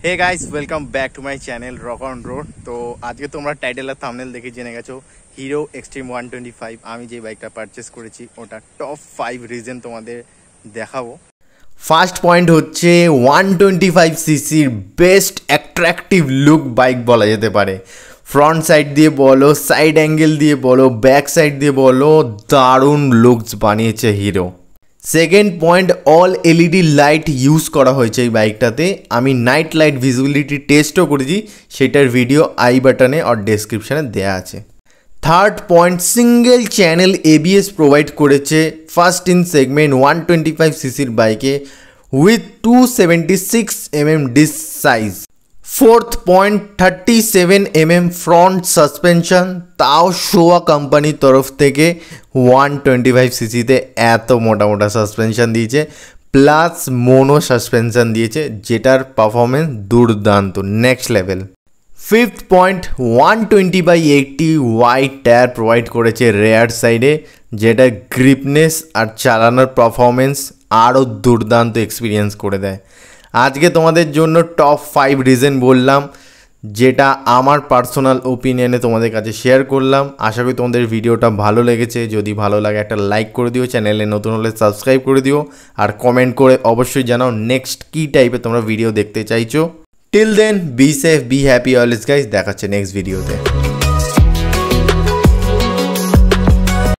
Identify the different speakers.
Speaker 1: Hey guys welcome back to my channel rock on road. तो आज के তোমরা টাইটেল আর থাম্বনেল দেখে জেনে গেছো হিরো এক্সট্রিম 125 আমি যে বাইকটা পারচেজ করেছি ওটা টপ 5 রিজন তোমাদের দেখাবো। ফার্স্ট পয়েন্ট হচ্ছে 125 সিসির বেস্ট অ্যাট্রাকটিভ লুক বাইক বলা যেতে পারে। ফ্রন্ট সাইড দিয়ে বলো, সাইড অ্যাঙ্গেল দিয়ে বলো, ব্যাক সাইড দিয়ে বলো, দারুণ লুকস বানিয়েছে hero. Second point, all LED light use করা হয়েছে এই বাইকটাতে। আমি নাইট লাইট ভিজিবিলিটি টেস্টও করেছি, সেটার ভিডিও আই বাটনে আর ডেসক্রিপশানে দেওয়া আছে। Third point, single channel ABS provide করেছে ফার্স্ট ইন সেগমেন্ট 125 সিসির বাইকে with 276 disc size. Fourth point, 37 front suspension, তাও শোয়া কোম্পানির তরফ থেকে 125 সিসিতে এত মোটা সাসপেনশন দিয়েছে, প্লাস মোনো সাসপেনশন দিয়েছে, যেটার পারফরমেন্স দুর্দান্ত, next level. Fifth point, 120/80 wide tyre provide করেছে রেয়ার সাইডে, যেটা গ্রিপনেস আর চালানোর পারফরমেন্স আরও দুর্দান্ত এক্সপিরিয়েন্স করে দেয়। আজকে তোমাদের জন্য টপ 5 রিজন বললাম, যেটা আমার পার্সোনাল ওপিনিয়নে তোমাদের কাছে শেয়ার করলাম। আশা করি তোমাদের ভিডিওটা ভালো লেগেছে। যদি ভালো লাগে একটা লাইক করে দিও, চ্যানেলে নতুন হলে সাবস্ক্রাইব করে দিও, আর কমেন্ট করে অবশ্যই জানাও নেক্সট কী টাইপের তোমরা ভিডিও দেখতে চাইছো। Till then be safe, be happy always guys, দেখাচ্ছে নেক্সট ভিডিওতে।